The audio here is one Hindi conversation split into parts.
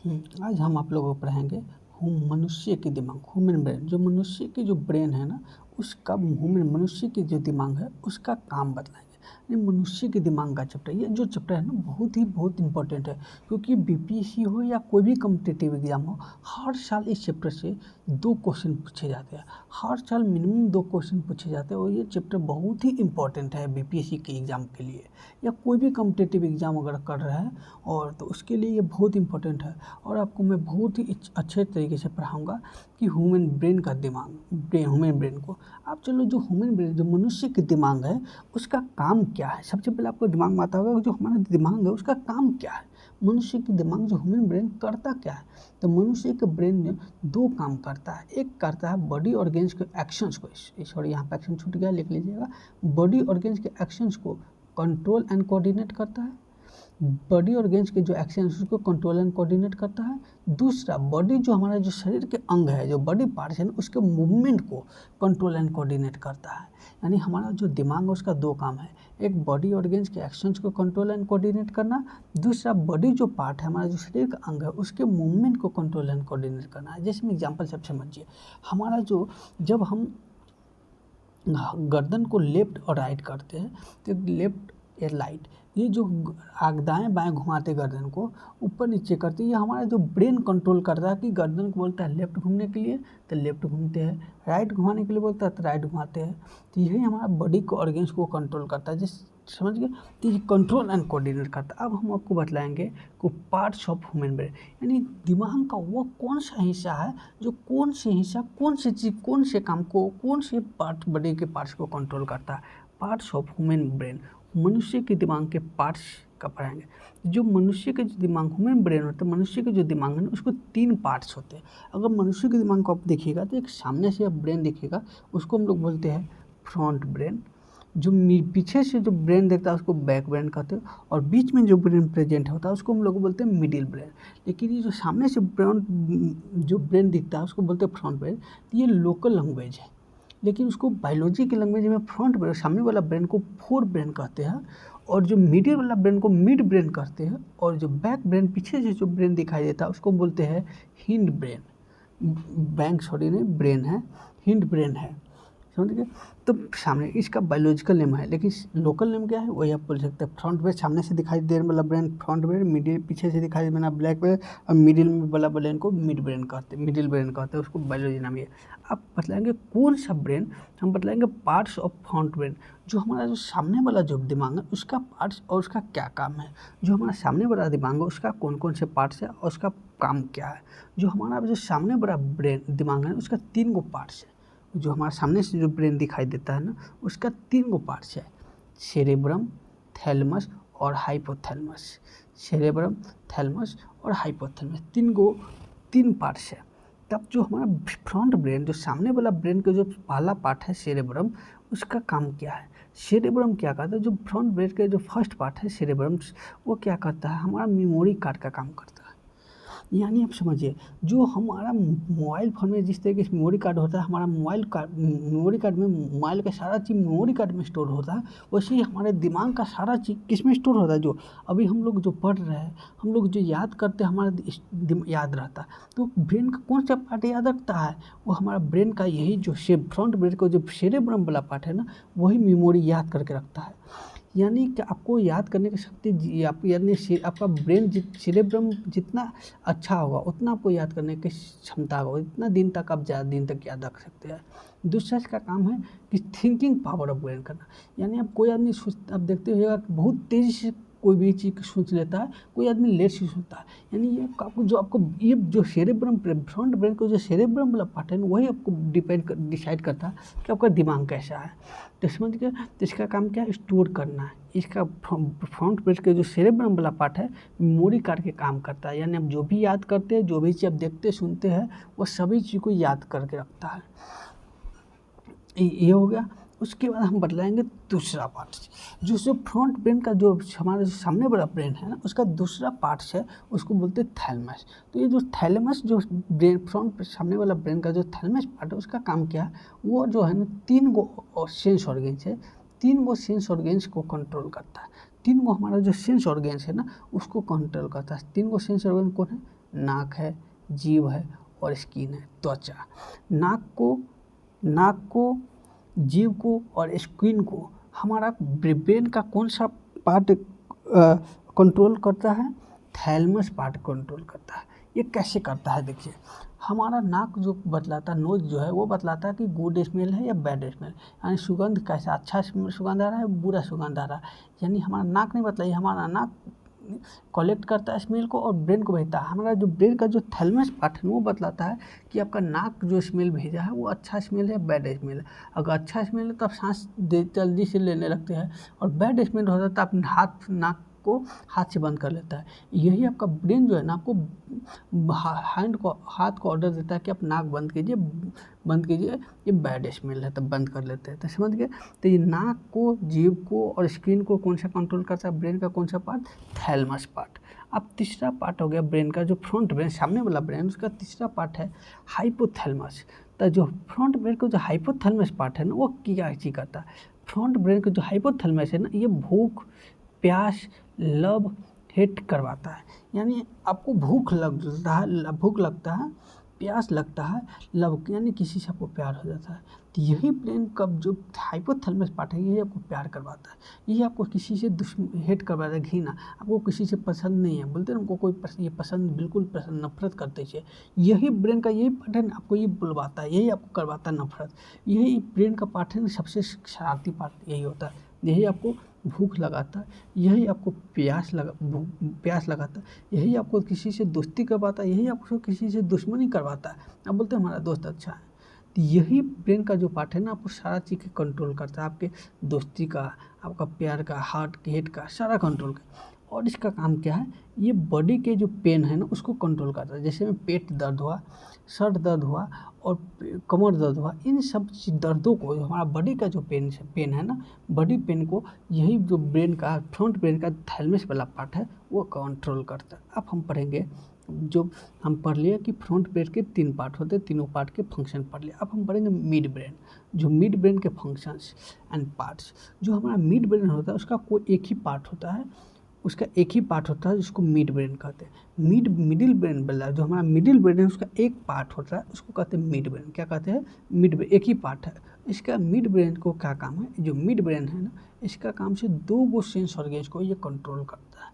आज हम आप लोगों को पढ़ाएंगे मनुष्य के दिमाग, ह्यूमन ब्रेन। जो मनुष्य की जो ब्रेन है ना, उसका ह्यूमन मनुष्य की जो दिमाग है उसका काम बताएंगे। ये मनुष्य के दिमाग का चैप्टर, ये जो चैप्टर है ना बहुत इंपॉर्टेंट है, क्योंकि बीपीएससी हो या कोई भी कॉम्पिटिटिव एग्जाम हो, हर साल इस चैप्टर से 2 क्वेश्चन पूछे जाते हैं। हर साल मिनिमम 2 क्वेश्चन पूछे जाते हैं और ये चैप्टर बहुत ही इंपॉर्टेंट है बीपीएससी के एग्ज़ाम के लिए, या कोई भी कॉम्पिटिटिव एग्ज़ाम अगर कर रहा है और तो उसके लिए ये बहुत इंपॉर्टेंट है। और आपको मैं बहुत ही अच्छे तरीके से पढ़ाऊँगा कि ह्यूमन ब्रेन का ह्यूमन ब्रेन को आप चलो, जो ह्यूमन ब्रेन, जो मनुष्य के दिमाग है उसका काम क्या है। सबसे पहले आपको दिमाग में आता होगा जो हमारा दिमाग है उसका काम क्या है। मनुष्य के दिमाग, जो ह्यूमन ब्रेन करता क्या है, तो मनुष्य के ब्रेन में 2 काम करता है। एक करता है बॉडी ऑर्गेन्स के एक्शंस को, सॉरी यहाँ पे एक्शन छूट गया, लिख लीजिएगा। बॉडी ऑर्गेन्स के एक्शंस को कंट्रोल एंड कोऑर्डिनेट करता है। बॉडी ऑर्गेन्स के जो एक्शन उसको कंट्रोल एंड कोऑर्डिनेट करता है। दूसरा, बॉडी जो हमारा जो शरीर के अंग है, जो बॉडी पार्ट्स है ना, उसके मूवमेंट को कंट्रोल एंड कोऑर्डिनेट करता है। यानी हमारा जो दिमाग है उसका 2 काम है, एक बॉडी ऑर्गेन्स के एक्शंस को कंट्रोल एंड कोऑर्डिनेट करना, दूसरा बॉडी जो पार्ट है हमारा जो शरीर का अंग है उसके मूवमेंट को कंट्रोल एंड कोऑर्डिनेट करना है। जैसे एग्जाम्पल सब समझिए, हमारा जो जब हम गर्दन को लेफ्ट और राइट करते हैं तो लेफ्ट या राइट, ये जो दाएं बाएं घुमाते गर्दन को, ऊपर नीचे करते हैं, ये हमारा जो ब्रेन कंट्रोल करता है कि गर्दन को बोलता है लेफ्ट घूमने के लिए तो लेफ्ट घूमते हैं, राइट घुमाने के लिए बोलता है तो राइट घुमाते हैं। तो यही हमारा बॉडी को ऑर्गेन्स को कंट्रोल करता है, जिस समझ गए, तो ये कंट्रोल एंड कोऑर्डिनेट करता है। अब हम आपको बतलाएंगे को पार्ट्स ऑफ ह्यूमन ब्रेन, यानी दिमाग का वो कौन सा हिस्सा है जो कौन से हिस्सा, कौन सी चीज़, कौन से काम को, कौन से पार्ट, बॉडी के पार्ट्स को कंट्रोल करता है। पार्ट्स ऑफ ह्यूमन ब्रेन, मनुष्य के दिमाग के पार्ट्स का पढ़ाएंगे। जो मनुष्य के जो दिमाग ह्यूमन ब्रेन होता है, मनुष्य के जो दिमाग है ना उसको 3 पार्ट्स होते हैं। अगर मनुष्य के दिमाग को आप देखिएगा तो एक सामने से आप ब्रेन देखिएगा, उसको हम लोग बोलते हैं फ्रंट ब्रेन। जो पीछे से जो ब्रेन देखता है उसको बैक ब्रेन कहते हैं, और बीच में जो ब्रेन प्रेजेंट होता है उसको हम लोग बोलते हैं मिडिल ब्रेन। लेकिन ये जो सामने से जो ब्रेन दिखता है उसको बोलते हैं फ्रंट ब्रेन। ये लोकल लैंग्वेज है, लेकिन उसको बायोलॉजी की लैंग्वेज में फ्रंट ब्रेन, सामने वाला ब्रेन को फोर ब्रेन कहते हैं, और जो मिडिल वाला ब्रेन को मिड ब्रेन कहते हैं, और जो बैक ब्रेन, पीछे से जो ब्रेन दिखाई देता है उसको बोलते हैं हिंड ब्रेन। बैंक सॉरी नहीं ब्रेन है, हिंड ब्रेन है, समझ गए। तो सामने इसका बायोलॉजिकल नेम है, लेकिन लोकल नेम क्या है वही आप बोल सकते हैं। फ्रंट ब्रेन, सामने से दिखाई देने वाला ब्रेन फ्रंट ब्रेन, मिडिल पीछे से दिखाई देने वाला ब्लैक ब्रेन, और मिडिल में वाला ब्रेन को मिड ब्रेन कहते हैं, मिडिल ब्रेन कहते हैं, उसको बायोलॉजी नाम है। आप बतलाएंगे कौन सा ब्रेन, हम बतलाएंगे पार्ट्स ऑफ फ्रंट ब्रेन, जो हमारा जो सामने वाला जो दिमाग है उसका पार्ट्स और उसका क्या काम है। जो हमारा सामने वाला दिमाग है उसका कौन कौन से पार्ट्स है और उसका काम क्या है। जो हमारा जो सामने वाला ब्रेन दिमाग है उसका 3 गो पार्ट्स है। जो हमारे सामने से जो ब्रेन दिखाई देता है ना उसका 3 गो पार्ट्स है, सेरेब्रम, थैलेमस और हाइपोथैलेमस। सेरेब्रम, थैलेमस और हाइपोथैलेमस, 3 पार्ट्स है। तब जो हमारा फ्रंट ब्रेन, जो सामने वाला ब्रेन का जो पहला पार्ट है सेरेब्रम, उसका काम क्या है। सेरेब्रम क्या करता है, जो फ्रंट ब्रेन का जो फर्स्ट पार्ट है सेरेब्रम, वो क्या करता है, हमारा मेमोरी कार्ड का काम करता है। यानी आप समझिए, जो हमारा मोबाइल फ़ोन में जिस तरीके से मेमोरी कार्ड होता है, हमारा मेमोरी कार्ड में मोबाइल का सारा चीज़ मेमोरी कार्ड में स्टोर होता है, वैसे ही हमारे दिमाग का सारा चीज़ किस में स्टोर होता है। जो अभी हम लोग जो पढ़ रहे हैं, हम लोग जो याद करते हैं, हमारा याद रहता है। तो ब्रेन का कौन सा पार्ट याद रखता है, वो हमारा ब्रेन का यही जो फ्रंट ब्रेन का जो सेरेब्रम वाला पार्ट है ना, वही मेमोरी याद करके रखता है। यानी कि आपको याद करने की शक्ति, आप यानी आपका ब्रेन सेरेब्रम जितना अच्छा होगा उतना आपको याद करने की क्षमता होगा, इतना दिन तक आप ज़्यादा दिन तक याद रख सकते हैं। दूसरा इसका काम है कि थिंकिंग पावर ऑफ ब्रेन करना। यानी आप कोई आदमी आप देखते होइएगा कि बहुत तेज़ी से कोई भी चीज़ सोच लेता है, कोई आदमी लेट से सोचता है। यानी ये आपको ये जो सेरेब्रम, फ्रंट ब्रेन का जो सेरेब्रम वाला पार्ट है वही आपको डिसाइड करता है कि आपका दिमाग कैसा है। तो समझ गए, तो इसका काम क्या है, स्टोर करना है। इसका फ्रंट ब्रेन का जो सेरेब्रम वाला पार्ट है मेमोरी कार्ड के काम करता है। यानी आप जो भी याद करते हैं, जो भी चीज़ आप देखते सुनते हैं, वो सभी चीज़ को याद करके रखता है। ये हो गया। उसके बाद हम बतलाएंगे दूसरा पार्ट, जो फ्रंट ब्रेन का जो हमारा जो सामने वाला ब्रेन है ना, उसका दूसरा पार्ट है, उसको बोलते हैं थैलेमस। तो ये जो थैलेमस, जो ब्रेन फ्रंट सामने वाला ब्रेन का जो थैलेमस पार्ट है, उसका काम क्या है, वो जो है ना 3 गो सेंस ऑर्गेन्स है, 3 गो सेंस ऑर्गेन्स को कंट्रोल करता है। 3 गो हमारा जो सेंस ऑर्गेन्स है ना उसको कंट्रोल करता है। 3 गो सेंस ऑर्गेन कौन है, नाक है, जीभ है और स्किन है, त्वचा। नाक को, जीभ को और स्किन को हमारा ब्रेन का कौन सा पार्ट कंट्रोल करता है? थैलेमस पार्ट कंट्रोल करता है। ये कैसे करता है? देखिए, हमारा नाक जो बतलाता है, नोज जो है वो बतलाता है कि गुड स्मेल है या बैड स्मेल, यानी सुगंध कैसा, अच्छा सुगंध आ रहा है, बुरा सुगंध आ रहा है। यानी हमारा नाक नहीं बतलाइए, हमारा नाक कलेक्ट करता है स्मेल को और ब्रेन को भेजता है। हमारा जो ब्रेन का जो थैलेमस पार्ट है वो बतलाता है कि आपका नाक जो स्मेल भेजा है वो अच्छा स्मेल है, बैड स्मेल है। अगर अच्छा स्मेल है तो आप सांस जल्दी से लेने लगते हैं, और बैड स्मेल होता है तो आप नाक को हाथ से बंद कर लेता है। यही आपका ब्रेन जो है ना, आपको हाथ को ऑर्डर देता है कि आप नाक बंद कीजिए, ये बैड स्मेल है, तब बंद कर लेते हैं। तो समझ गए? तो ये नाक को, जीभ को और स्किन को कौन सा कंट्रोल करता है? ब्रेन का कौन सा पार्ट? Thalamus part. अब तीसरा पार्ट हो गया ब्रेन का, जो फ्रंट ब्रेन, सामने वाला ब्रेन, उसका तीसरा पार्ट है हाइपोथैलेमस। तो जो फ्रंट ब्रेन का जो हाइपोथैलेमस पार्ट है ना, वो क्या चीज़ करता है? फ्रंट ब्रेन का जो हाइपोथैलेमस है ना, ये भूख, प्यास, लव, हेट करवाता है। यानी आपको भूख लगता है, प्यास लगता है, लव यानी किसी से आपको प्यार हो जाता है, तो यही ब्रेन का जो हाइपोथैलेमस पार्ट है यही आपको प्यार करवाता है। यही आपको किसी से हेट करवाता है, घृणा, आपको किसी से पसंद नहीं है, बोलते हैं हमको कोई ये पसंद, बिल्कुल पसंद, नफरत करते हैं। यही ब्रेन का यही पार्ट है, आपको ये बुलवाता है, यही आपको करवाता है नफरत। यही ब्रेन का पार्ट है, सबसे शरारती पार्ट यही होता है। यही आपको भूख लगाता है, यही आपको प्यास लगाता है, यही आपको किसी से दोस्ती करवाता है, यही आपको किसी से दुश्मनी करवाता है। आप बोलते हैं हमारा दोस्त अच्छा है, तो यही ब्रेन का जो पार्ट है ना, आपको सारा चीज़ के कंट्रोल करता है, आपके दोस्ती का, आपका प्यार का, हार्ट के, हेड का, सारा कंट्रोल का। और इसका काम क्या है? ये बॉडी के जो पेन है ना उसको कंट्रोल करता है। जैसे में पेट दर्द हुआ, सर दर्द हुआ और कमर दर्द हुआ, इन सब दर्दों को, हमारा बॉडी का जो पेन है ना, बॉडी पेन को यही जो ब्रेन का, फ्रंट ब्रेन का थैलेमस वाला पार्ट है वो कंट्रोल करता है। अब हम पढ़ेंगे, जो हम पढ़ लिए कि फ्रंट ब्रेन के 3 पार्ट होते हैं, तीनों पार्ट के फंक्शन पढ़ लिए। अब हम पढ़ेंगे मिड ब्रेन, जो मिड ब्रेन के फंक्शंस एंड पार्ट्स। जो हमारा मिड ब्रेन होता है उसका कोई एक ही पार्ट होता है, जिसको मिड ब्रेन कहते हैं। मिडिल ब्रेन वाला जो हमारा मिडिल ब्रेन है उसका एक पार्ट होता है, उसको कहते हैं मिड ब्रेन। क्या कहते हैं? मिड ब्रेन, एक ही पार्ट है इसका। मिड ब्रेन को क्या काम है? जो मिड ब्रेन है ना, इसका काम से 2 सेंस ऑर्गेन्स को ये कंट्रोल करता है।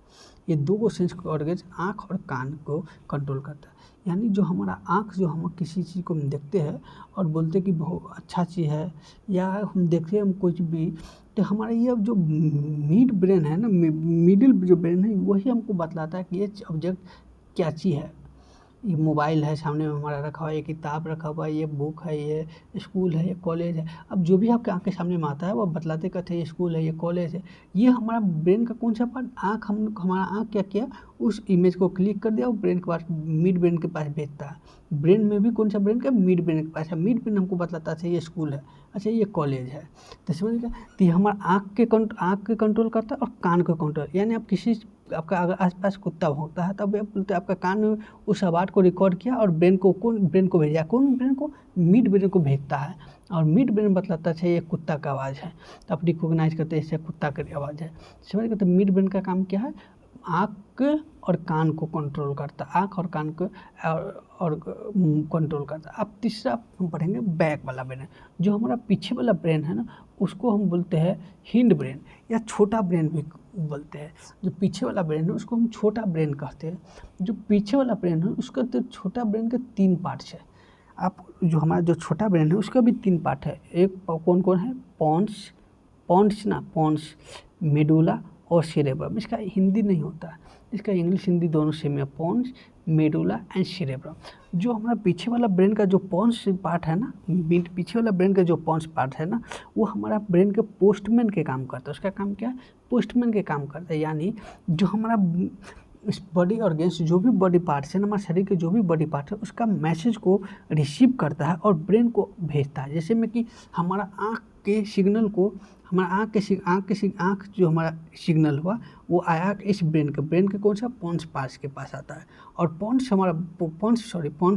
ये 2 सेंस ऑर्गेन्स, आँख और कान को कंट्रोल करता है। यानी जो हमारा आँख, जो हम किसी चीज़ को हम देखते हैं और बोलते हैं कि बहुत अच्छा चीज़ है, या हम देखते हैं हम कुछ भी, तो हमारा ये जो मिड ब्रेन है ना, मिडिल जो ब्रेन है, वही हमको बतलाता है कि ये ऑब्जेक्ट क्या चीज़ है। ये मोबाइल है सामने में हमारा रखा हुआ है, ये किताब रखा हुआ है, ये बुक है, ये स्कूल है, ये कॉलेज है। अब जो भी आपके आँख के सामने में आता है वो बतलाते कहते हैं ये स्कूल है, ये कॉलेज है। ये हमारा ब्रेन का कौन सा पार्ट? आँख। हमारा आँख क्या किया? उस इमेज को क्लिक कर दिया और ब्रेन के पास, मिड ब्रेन के पास भेजता है। ब्रेन में भी कौन सा ब्रेन का? मिड ब्रेन के पास है। मिड ब्रेन हमको बतलाता है ये स्कूल है, अच्छा ये कॉलेज है। तो समझ गया? तो ये हमारा आँख के कंट्रोल करता है और कान को कंट्रोल। यानी आप किसी, आपका अगर आसपास कुत्ता भौंकता है तब आप बोलते हैं आपका कान में उस आवाज़ को रिकॉर्ड किया और ब्रेन को भेजा, कौन ब्रेन को? मिड ब्रेन को भेजता है, और मिड ब्रेन बतलाता है ये कुत्ता का आवाज़ है, तो आप रिकॉग्नाइज करते हैं इससे कुत्ता की आवाज़ है। समझ गए? तो मिड ब्रेन का काम क्या है? आँख और कान को कंट्रोल करता है, आँख और कान को और कंट्रोल करता है। अब तीसरा हम पढ़ेंगे बैक वाला ब्रेन, जो हमारा पीछे वाला ब्रेन है ना, उसको हम बोलते हैं हिंड ब्रेन या छोटा ब्रेन भी बोलते हैं। जो पीछे वाला ब्रेन है उसको हम छोटा ब्रेन कहते हैं। जो पीछे वाला ब्रेन है उसका, तो छोटा ब्रेन के 3 पार्ट्स है। आप जो हमारा जो छोटा ब्रेन है उसका भी 3 पार्ट है। एक कौन कौन है? पॉन्स, मेडुला और सेरेब्रम। इसका हिंदी नहीं होता है, इसका इंग्लिश हिंदी दोनों सेम है, पॉन्स, मेडुला एंड सेरेब्रम। जो हमारा पीछे वाला ब्रेन का जो पॉन्स पार्ट है ना, पीछे वाला ब्रेन का जो पॉन्स पार्ट है ना, वो हमारा ब्रेन के पोस्टमैन के काम करता है। उसका काम क्या है? पोस्टमैन के काम करता है। यानी जो हमारा इस बॉडी ऑर्गेन्स, जो भी बॉडी पार्ट्स है ना, हमारे शरीर के जो भी बॉडी पार्ट है, उसका मैसेज को रिसीव करता है और ब्रेन को भेजता है। जैसे में कि हमारा आँख के सिग्नल को हमारा आँख जो हमारा सिग्नल हुआ वो आया इस ब्रेन के कौन सा पोन्स पार्ट्स के पास आता है, और पोन्स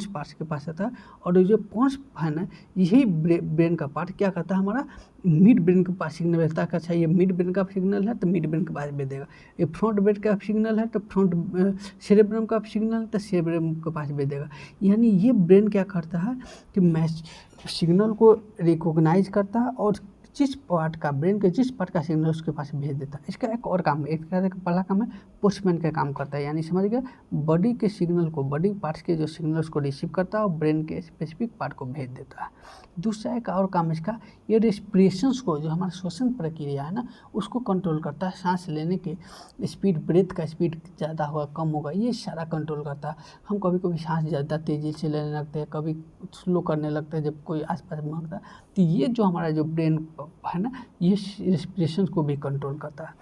पार्ट्स के पास आता है। और जो पोन्स है ना, यही ब्रेन का पार्ट क्या करता है, हमारा मिड ब्रेन के पास सिग्नल भेजता है। अच्छा, ये मिड ब्रेन का सिग्नल है तो मिड ब्रेन के पास भेज देगा, ये फ्रंट ब्रेन का सिग्नल है तो फ्रंट सेरेब्रम का सिग्नल है तो सेरेब्रम के पास भेज देगा। यानी ये ब्रेन क्या करता है कि सिग्नल को रिकॉग्नाइज करता है और ब्रेन के जिस पार्ट का सिग्नल उसके पास भेज देता है। इसका एक और काम है, इसका पहला काम है पोस्टमैन का काम करता है, यानी समझ गए, बॉडी के सिग्नल को, बॉडी पार्ट्स के जो सिग्नल्स को रिसीव करता है और ब्रेन के स्पेसिफिक पार्ट को भेज देता है। दूसरा एक और काम इसका, ये रेस्पिरेशंस को, जो हमारा श्वसन प्रक्रिया है ना, उसको कंट्रोल करता है। सांस लेने के स्पीड, ब्रेथ का स्पीड ज़्यादा होगा कम होगा, ये सारा कंट्रोल करता है। हम कभी कभी सांस ज़्यादा तेज़ी से लेने लगते हैं, कभी स्लो करने लगते हैं जब कोई आसपास महकता है, तो ये जो हमारा जो ब्रेन है ना, ये रेस्पिरेशन को भी कंट्रोल करता है।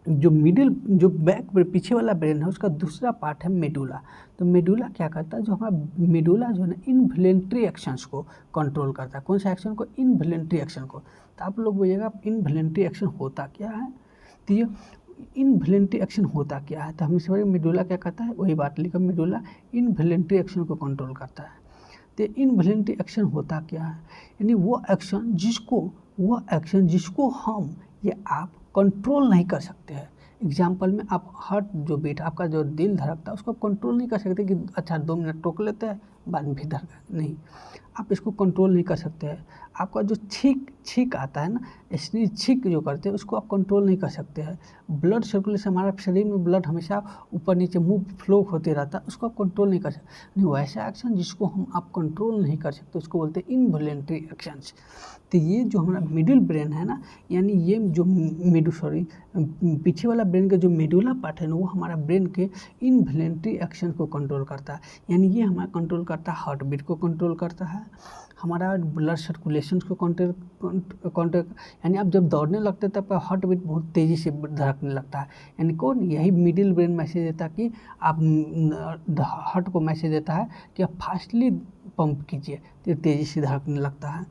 जो बैक पीछे वाला ब्रेन है, उसका दूसरा पार्ट है मेडुला। तो मेडुला क्या करता है, जो हमारा मेडुला जो है ना, इनवॉलंटरी एक्शंस को कंट्रोल करता है। कौन सा एक्शन को, इनवॉलंटरी एक्शन को। तो आप लोग बोलिएगा इनवॉलंटरी एक्शन होता क्या है, तो ये इनवॉलंटरी एक्शन होता क्या है, तो हमने समझ मेडुला क्या करता है, वही बात लिखा, मेडुला इनवॉलंटरी एक्शन को कंट्रोल करता है। तो इनवॉलंटरी एक्शन होता क्या है, यानी वो एक्शन जिसको हम या आप कंट्रोल नहीं कर सकते हैं। एग्जाम्पल में, आप हार्ट जो बीट, आपका जो दिल धड़कता है, उसको आप कंट्रोल नहीं कर सकते कि अच्छा 2 मिनट रोक लेते हैं बाद में भी धड़का, नहीं, आप इसको कंट्रोल नहीं कर सकते हैं। आपका जो छींक आता है ना, इसलिए छींक जो करते हैं उसको आप कंट्रोल नहीं कर सकते हैं। ब्लड सर्कुलेशन, हमारा शरीर में ब्लड हमेशा ऊपर नीचे मूव फ्लो होते रहता है, उसको आप कंट्रोल नहीं कर सकते। नहीं, वैसा एक्शन जिसको आप कंट्रोल नहीं कर सकते उसको बोलते हैं इनवॉलंटरी एक्शंस। तो ये जो हमारा मिडिल ब्रेन है ना, यानी ये जो पीछे वाला ब्रेन का जो मेडुला पार्ट है ना, वो हमारा ब्रेन के इनवॉलंटरी एक्शन को कंट्रोल करता है। यानी ये हमारा कंट्रोल करता है, हार्ट बीट को कंट्रोल करता है, हमारा ब्लड सर्कुलेशन को कंट्रोल, यानी आप जब दौड़ने लगते हैं तब हार्ट बीट बहुत तेज़ी से धड़कने लगता है। यानी कौन, यही मिडिल ब्रेन मैसेज देता है कि आप हार्ट को मैसेज देता है कि आप फास्टली पंप कीजिए, तो तेज़ी से धड़कने लगता है।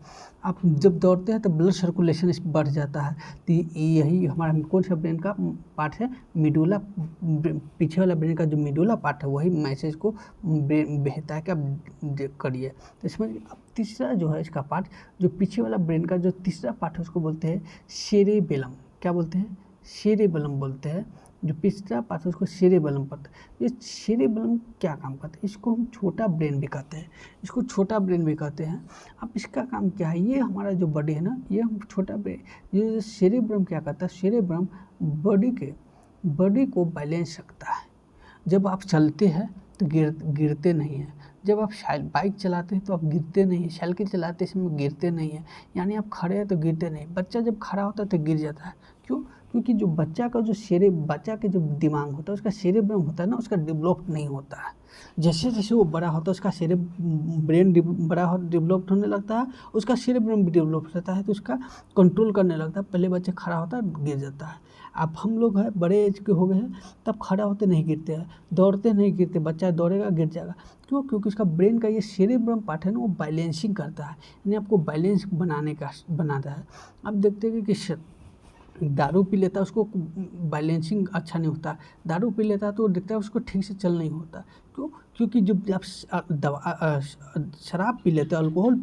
आप जब दौड़ते हैं तो ब्लड सर्कुलेशन बढ़ जाता है। तो यही हमारा कौन सा ब्रेन का पार्ट है, मेडुला, पीछे वाला ब्रेन का जो मेडुला पार्ट है वही मैसेज को भेजता है कि आप करिए। तो इसमें अब तीसरा जो है इसका पार्ट, जो पीछे वाला ब्रेन का जो तीसरा पार्ट है उसको बोलते हैं सेरेबेलम। क्या बोलते हैं, सेरेबेलम बोलते हैं। जो पिछला पार्ट है उसको सेरेबेलम पड़ता है। ये सेरेबेलम क्या काम करता है, इसको हम छोटा ब्रेन भी कहते हैं, अब इसका काम क्या है, ये हमारा जो बॉडी है ना, ये हम छोटा ब्रेन, ये सेरेब्रम क्या करता है, सेरेब्रम बॉडी को बैलेंस रखता है। जब आप चलते हैं तो गिरते नहीं हैं, जब आप बाइक चलाते हैं तो आप गिरते नहीं हैं, साइकिल चलाते समय गिरते नहीं हैं, यानी आप खड़े हैं तो गिरते नहीं। बच्चा जब खड़ा होता है तो गिर जाता है, क्यों, क्योंकि जो बच्चा के जो दिमाग होता है, उसका सेरेब्रम होता है ना, उसका डेवलप नहीं होता है। जैसे जैसे वो बड़ा होता है उसका ब्रेन डेवलप होने लगता है, उसका सेरेब्रम भी डेवलप होता है, तो उसका कंट्रोल करने लगता है। पहले बच्चा खड़ा होता है गिर जाता है। अब हम लोग हैं बड़े एज के हो गए हैं, तब खड़ा होते नहीं गिरते हैं, दौड़ते नहीं गिरते, बच्चा दौड़ेगा गिर जाएगा, क्यों, क्योंकि उसका ब्रेन का ये सेरेब्रम पार्ट है ना, वो बैलेंसिंग करता है, यानी आपको बैलेंस बनाता है। अब देखते हैं कि दारू पी लेता है, उसको बैलेंसिंग अच्छा नहीं होता, दारू पी लेता है तो देखता है उसको ठीक से चल नहीं होता, क्यों, क्योंकि जब आप शराब पी लेते हैं, अल्कोहल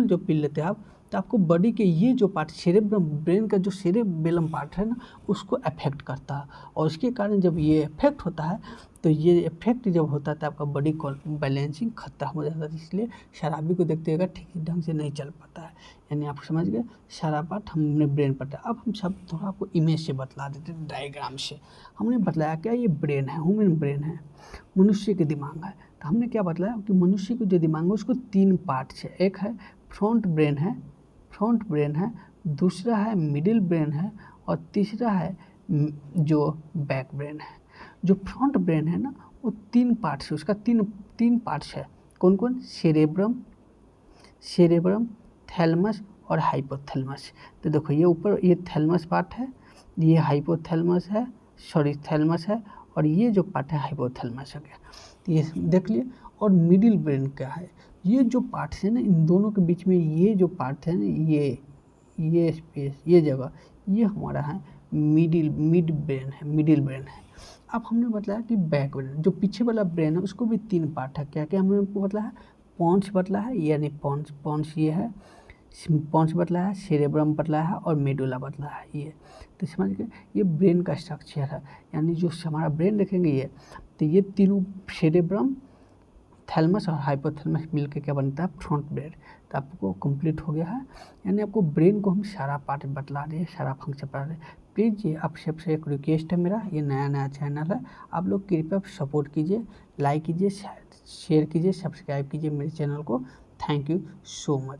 जो पी लेते हैं आप, तो आपको बॉडी के ये जो पार्ट सेरेब्रम, ब्रेन का जो सेरेबेलम पार्ट है ना, उसको अफेक्ट करता है, और उसके कारण जब ये इफेक्ट होता है, तो ये इफेक्ट जब होता है तो आपका बॉडी को बैलेंसिंग खत्म हो जाता है। इसलिए शराबी को देखते हुए ठीक ढंग से नहीं चल पाता है। यानी आप समझ गए, सारा पार्ट हमने ब्रेन पर। अब हम सब थोड़ा आपको इमेज से बतला देते हैं, डायग्राम से। हमने बतलाया क्या, ये ब्रेन है, ह्यूमन ब्रेन है, मनुष्य के दिमाग है। तो हमने क्या बतलाया कि मनुष्य के जो दिमाग है उसको 3 पार्ट्स है, एक है फ्रंट ब्रेन है, दूसरा है मिडिल ब्रेन है, और तीसरा है जो बैक ब्रेन है। जो फ्रंट ब्रेन है ना, वो 3 पार्ट्स है, उसका तीन पार्ट्स है। कौन कौन, सेरेब्रम, थैलमस और हाइपोथैलेमस। तो देखो ये ऊपर ये थैलमस पार्ट है, ये हाइपोथैलेमस है, थैलमस है, और ये जो पार्ट है हाइपोथैलेमस हो गया। तो ये देख लिए। और मिडिल ब्रेन क्या है, ये जो पार्ट्स है ना, इन दोनों के बीच में ये जो पार्ट है ना, ये स्पेस, ये जगह, ये हमारा है मिड ब्रेन है। अब हमने बताया कि बैक ब्रेन, जो पीछे वाला ब्रेन है उसको भी 3 पार्ट है। क्या क्या हमने आपको बताया है? पोन्स बतला है, यानी पोन्स ये है, पोन्स बतला है, सेरेब्रम बतला है और मेडुला बतला है ये। तो समझ गए, ये ब्रेन का स्ट्रक्चर है। यानी जो हमारा ब्रेन देखेंगे ये, तो ये तीनों सेरेब्रम, थैलमस और हाइपोथैलमस मिलकर क्या बनता है? Front brain. तो आपको कंप्लीट हो गया है। यानी आपको ब्रेन को हम सारा पार्ट बतला रहे हैं, सारा फंक्शन बता रहे हैं। प्लीज़ ये आप सबसे एक रिक्वेस्ट है मेरा, ये नया चैनल है, आप लोग कृपया सपोर्ट कीजिए, लाइक कीजिए, शेयर कीजिए, सब्सक्राइब कीजिए मेरे चैनल को। Thank you so much.